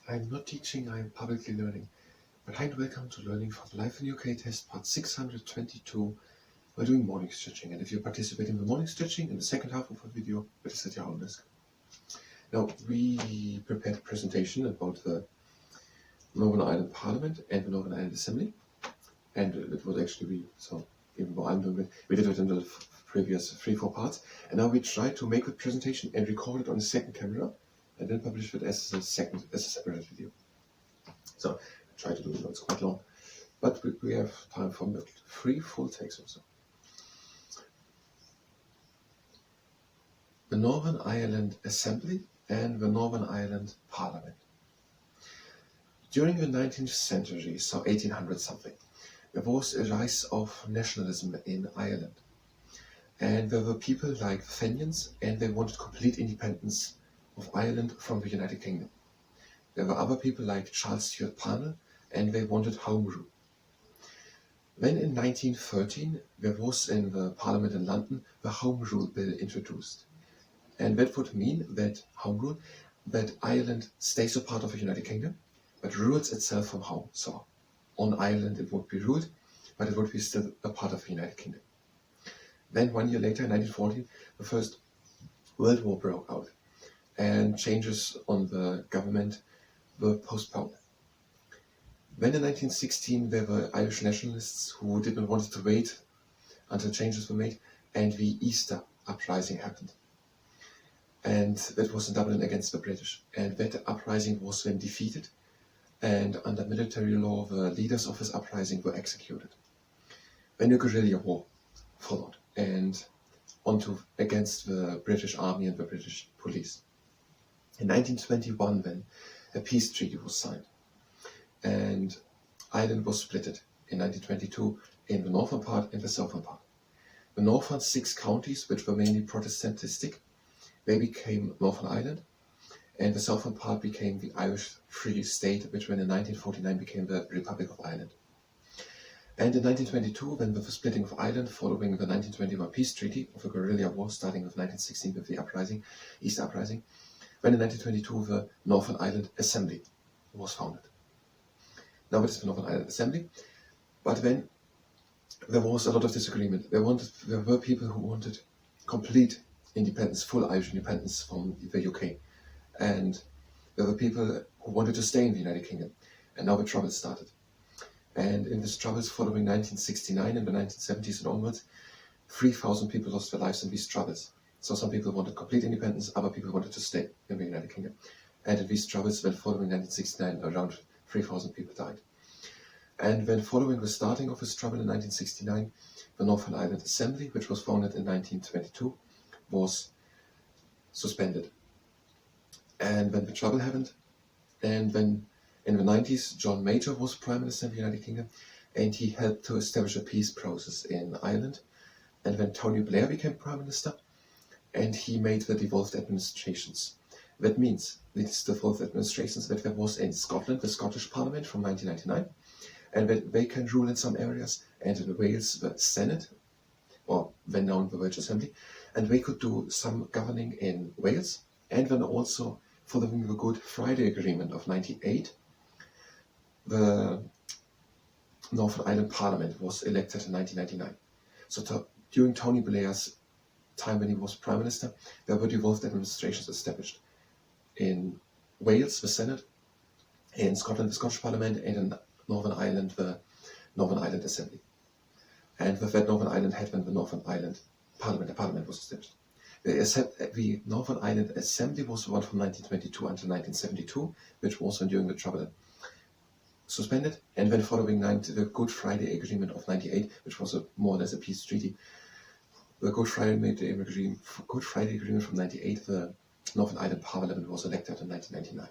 I'm not teaching, I'm publicly learning. But hi and welcome to Learning from Life in UK test part 622. We're doing morning stretching, and if you participate in the morning stretching in the second half of the video, it is at your own risk. Now, we prepared a presentation about the Northern Ireland Parliament and the Northern Ireland Assembly, and it would actually be, so even though I'm doing it, we did it in the previous 3-4 parts, and now we try to make the presentation and record it on a second camera, and then publish it as a separate video. So I try to do it, it's quite long, but we have time for 3 full takes or so. The Northern Ireland Assembly and the Northern Ireland Parliament. During the 19th century, so 1800 something, there was a rise of nationalism in Ireland. And there were people like the Fenians, and they wanted complete independence of Ireland from the United Kingdom. There were other people like Charles Stuart Parnell, and they wanted Home Rule. Then in 1913, there was in the Parliament in London the Home Rule Bill introduced. And that would mean that Home Rule, that Ireland stays a part of the United Kingdom, but rules itself from home. So on Ireland it would be ruled, but it would be still a part of the United Kingdom. Then 1 year later, in 1914, the First World War broke out, and changes on the government were postponed. Then in 1916 there were Irish nationalists who did not want to wait until changes were made, and the Easter Uprising happened. And that was in Dublin against the British, and that uprising was then defeated, and under military law the leaders of this uprising were executed. Then a guerrilla war followed, and against the British Army and the British police. In 1921 then a peace treaty was signed, and Ireland was split in 1922 in the northern part and the southern part. The northern 6 counties, which were mainly Protestantistic, they became Northern Ireland, and the southern part became the Irish Free State, which in 1949 became the Republic of Ireland. And in 1922, when with the splitting of Ireland following the 1921 peace treaty of the guerrilla war starting with 1916 with the uprising, Easter Uprising, when in 1922 the Northern Ireland Assembly was founded. Now it is the Northern Ireland Assembly, but then there was a lot of disagreement. There were people who wanted complete independence, full Irish independence from the UK, and there were people who wanted to stay in the United Kingdom, and now the troubles started. And in these troubles following 1969 and the 1970s and onwards, 3,000 people lost their lives in these troubles. So some people wanted complete independence, other people wanted to stay in the United Kingdom. And in these troubles, when following 1969, around 3,000 people died. And when following the starting of this trouble in 1969, the Northern Ireland Assembly, which was founded in 1922, was suspended. And when the trouble happened, and when in the 90s John Major was Prime Minister of the United Kingdom, and he helped to establish a peace process in Ireland. And when Tony Blair became Prime Minister, and he made the devolved administrations. That means these devolved administrations that there was in Scotland, the Scottish Parliament from 1999, and that they can rule in some areas, and in Wales the Senate, or then known the Welsh Assembly, and they could do some governing in Wales. And then also, following the Good Friday Agreement of 1998, the Northern Ireland Parliament was elected in 1999. So during Tony Blair's time when he was Prime Minister, there were devolved administrations established. In Wales, the Senate, in Scotland, the Scottish Parliament, and in Northern Ireland, the Northern Ireland Assembly. And with that Northern Ireland had when the Northern Ireland Parliament, the Parliament was established. The Northern Ireland Assembly was the one from 1922 until 1972, which was when during the trouble suspended, and then following the Good Friday Agreement of 1998, which was more or less a peace treaty. The Good Friday Agreement from 1998, the Northern Ireland Parliament was elected in 1999.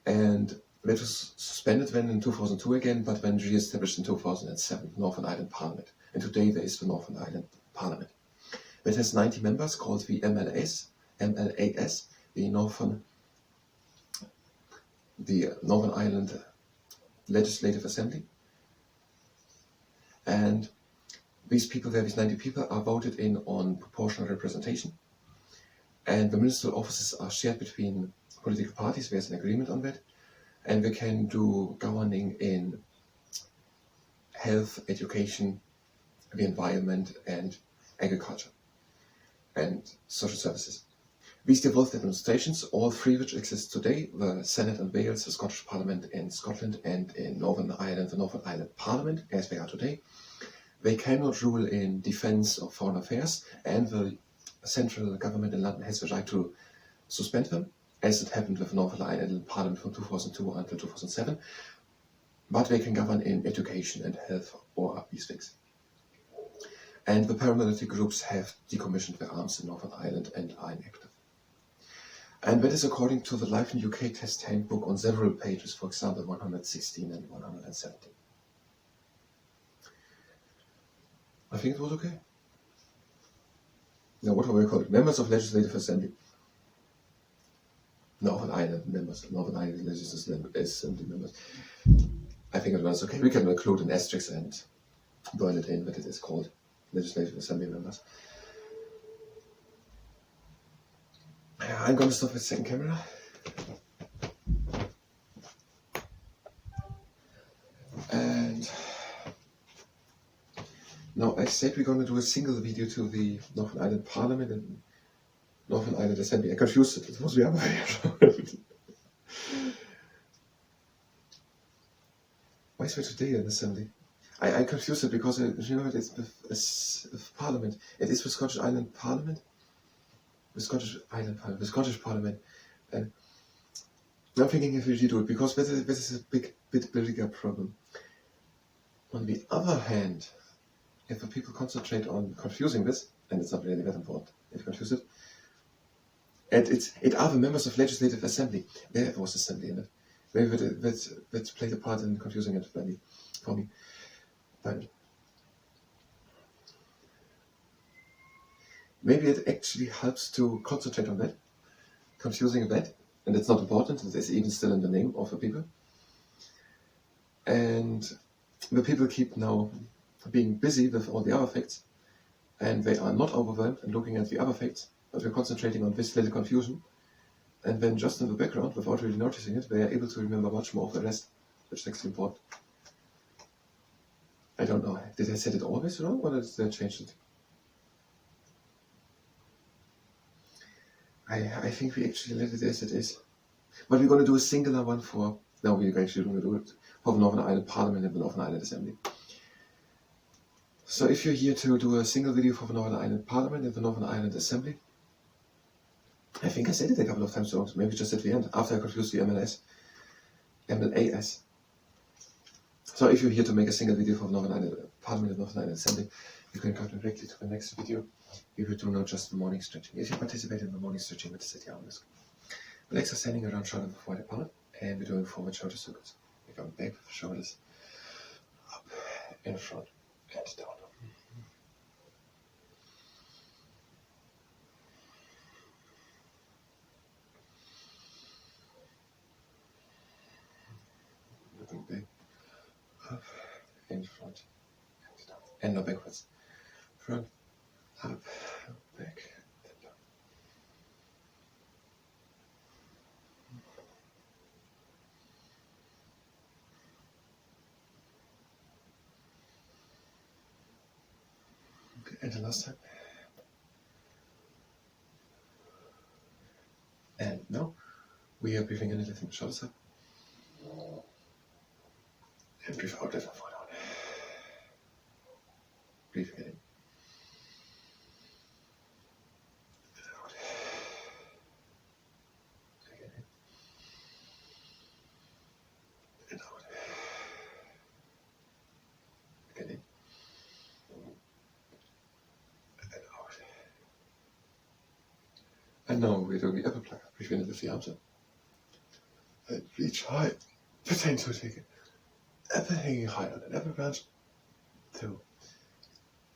And that was suspended then in 2002 again, but then re-established in 2007, Northern Ireland Parliament. And today there is the Northern Ireland Parliament. It has 90 members called the MLAs, the Northern Ireland Legislative Assembly. And these people, these 90 people, are voted in on proportional representation. And the ministerial offices are shared between political parties, there's an agreement on that, and we can do governing in health, education, the environment, and agriculture, and social services. These devolved administrations, all three which exist today, the Senate in Wales, the Scottish Parliament in Scotland, and in Northern Ireland, the Northern Ireland Parliament, as they are today, they cannot rule in defence or foreign affairs, and the central government in London has the right to suspend them, as it happened with Northern Ireland Parliament from 2002 until 2007, but they can govern in education and health or these things. And the paramilitary groups have decommissioned their arms in Northern Ireland and are inactive. And that is according to the Life in UK Test Handbook on several pages, for example 116 and 117. I think it was okay. Now, what are we called? Members of Legislative Assembly. Northern Ireland members, Northern Ireland Legislative Assembly members. I think it was okay. We can include an asterisk and burn it in, but it is called Legislative Assembly members. I'm going to stop with second camera. And now I said we're going to do a single video to the Northern Ireland Parliament and Northern Ireland Assembly. I confused it. It was the other way around. Why is there today an assembly? I confused it because it's with Parliament. It is the Scottish Island Parliament. The Scottish Island Parliament. The Scottish Parliament. And I'm thinking if we should do it because this is a bit bigger problem. On the other hand, if the people concentrate on confusing this, and it's not really that important if you confuse it, and it are the members of Legislative Assembly. There was assembly in it. Maybe that played a part in confusing it for me. But maybe it actually helps to concentrate on that, confusing that, and it's not important, it is even still in the name of the people. And the people keep now being busy with all the other facts, and they are not overwhelmed and looking at the other facts, but we're concentrating on this little confusion. And then just in the background, without really noticing it, they are able to remember much more of the rest, which is actually important. I don't know, did I set it always wrong, or did they change it? I think we actually let it as it is. But we're going to do a singular one for, now we're actually going to do it for the Northern Ireland Parliament and the Northern Ireland Assembly. So if you're here to do a single video for the Northern Ireland Parliament and the Northern Ireland Assembly, I think I said it a couple of times wrong, maybe just at the end, after I confused the MLAS. So if you're here to make a single video for the Northern Ireland Parliament and Northern Ireland Assembly, you can come directly to the next video. We will do not just the morning stretching. If you participate in the morning stretching, it is at your own risk. The legs are standing around shoulder wide apart, and we're doing forward shoulder circles. We're going back with the shoulders up, in front, and down. Looking back, up, in front, and down. And now backwards. Front, up, back, and down. Okay, and the last time. And now we are breathing in and lifting the shoulders up. And breathe out, let them fall down. Breathe in. And out. Again in. And out. Again in. And out. And now we're doing the upper plank. Breathe in and lift the arms up. And reach high. Pretend to take it. Upper hanging high on the upper branch. 2.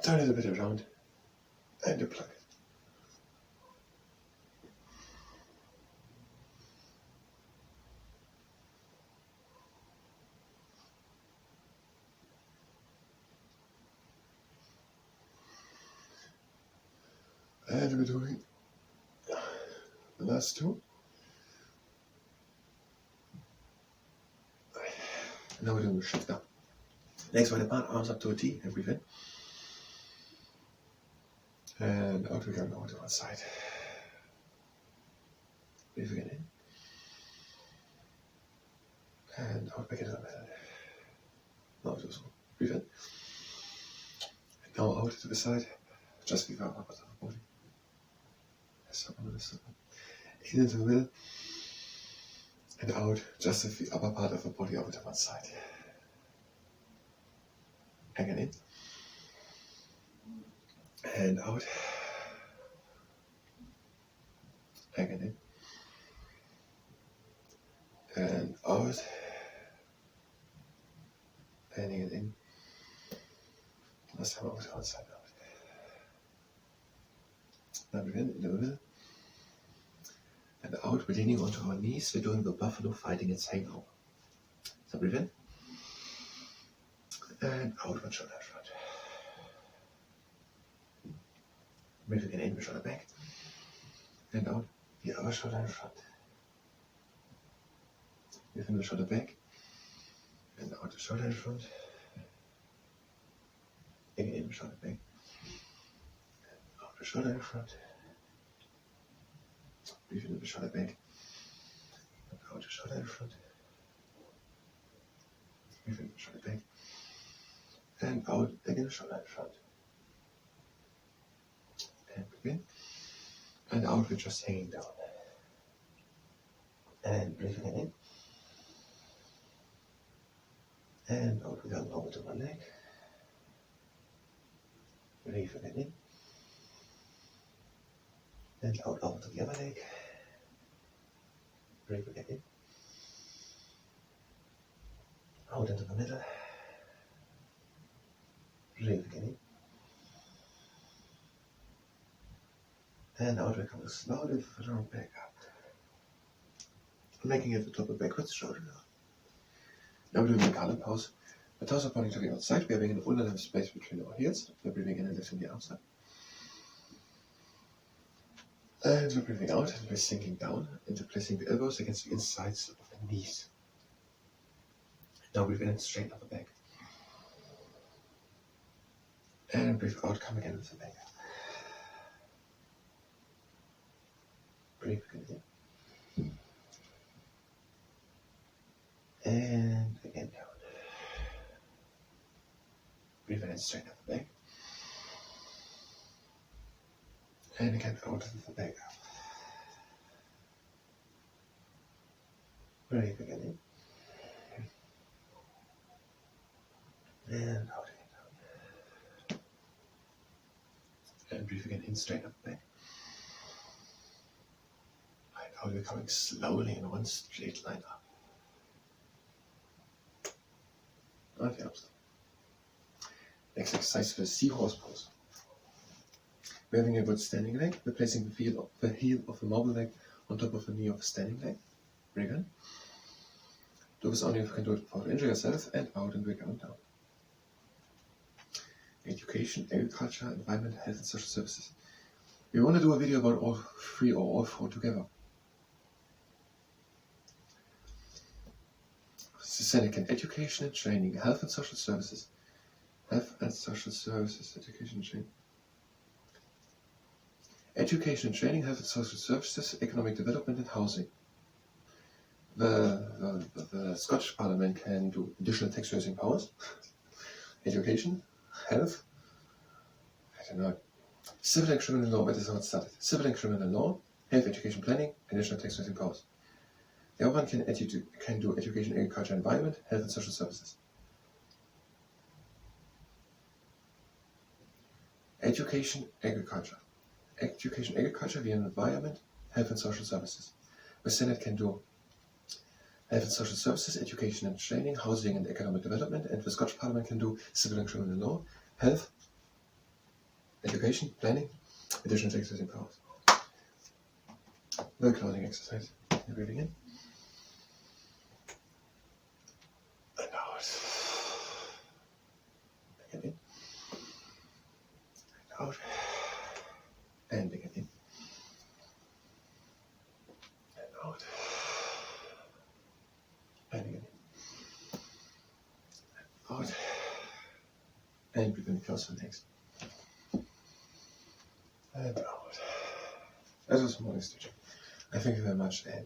Turn it a bit around. And you plug it. And we're doing the last 2. Now we're doing the shift down. Legs wide apart, arms up to a T, and breathe in. And out we go, over to one side. Breathe again in. And out back into the middle. Now do so. Breathe in. And now out to the side. Just leave out of the body. In into the middle. And out, just with the upper part of the body over to one side. Again in. And out. Again in. And out. And again in. Last time over to one side. Out. Now breathe in the middle. And out, we're leaning onto our knees. We're doing the buffalo fighting its hangover. So breathe in. And out, one shoulder in front. Breathe again in, the shoulder back. And out, the other shoulder in front. Breathe in the shoulder back. And out, the shoulder in front. Again in, the shoulder back. And out, the shoulder in front. Breathe in the shoulder back. And out, the shoulder in front. Breathe in the shoulder back. And out, again the shoulder in front. And breathe in. And out, we're just hanging down. And breathe again in. And out, we go over to one leg. Breathe again in. And out over to the other leg. Breathe again in. Out into the middle. Breathe again in. And out we come slowly from back up. Making it the top of backwards, shoulder down. Now we're doing the garland pose. The toes are pointing to the outside. We are having an underlap space between our heels. We're breathing in and lifting the outside. And we're breathing out and we're sinking down into placing the elbows against the insides of the knees. Now breathe in and straighten up the back. And breathe out, come again with the back up. Breathe again in. And again down. Breathe in and straighten up the back. And again out with the back up. Breathe again in. And out again down. And breathe again in, straighten up the back. And out we're coming slowly in one straight line up. And the opposite. Next exercise for the seahorse pose. We're having a good standing leg. We're placing the heel of the marble leg on top of the knee of the standing leg. Bring in. Do this only if you can do it without injuring yourself, and out and we're going down. Education, agriculture, environment, health and social services. We want to do a video about all three or all four together. Seneca, education and training, health and social services. Health and social services, education and training. Education and training, health and social services, economic development and housing. The Scottish Parliament can do additional tax raising powers. Education, health, I don't know. Civil and criminal law, that is how it started. Civil and criminal law, health, education, planning, additional tax raising powers. The other one can do education, agriculture, environment, health and social services. Education, agriculture. Education, agriculture, the environment, health and social services. The Senate can do health and social services, education and training, housing and economic development, and the Scottish Parliament can do civil and criminal law, health, education, planning, additional tax raising powers. The closing exercise. You're breathing in. And out. Again in. And out. And again in. And out. And again in. out. And breathe in, close the legs. And out. That was morning stretching. I thank you very much, and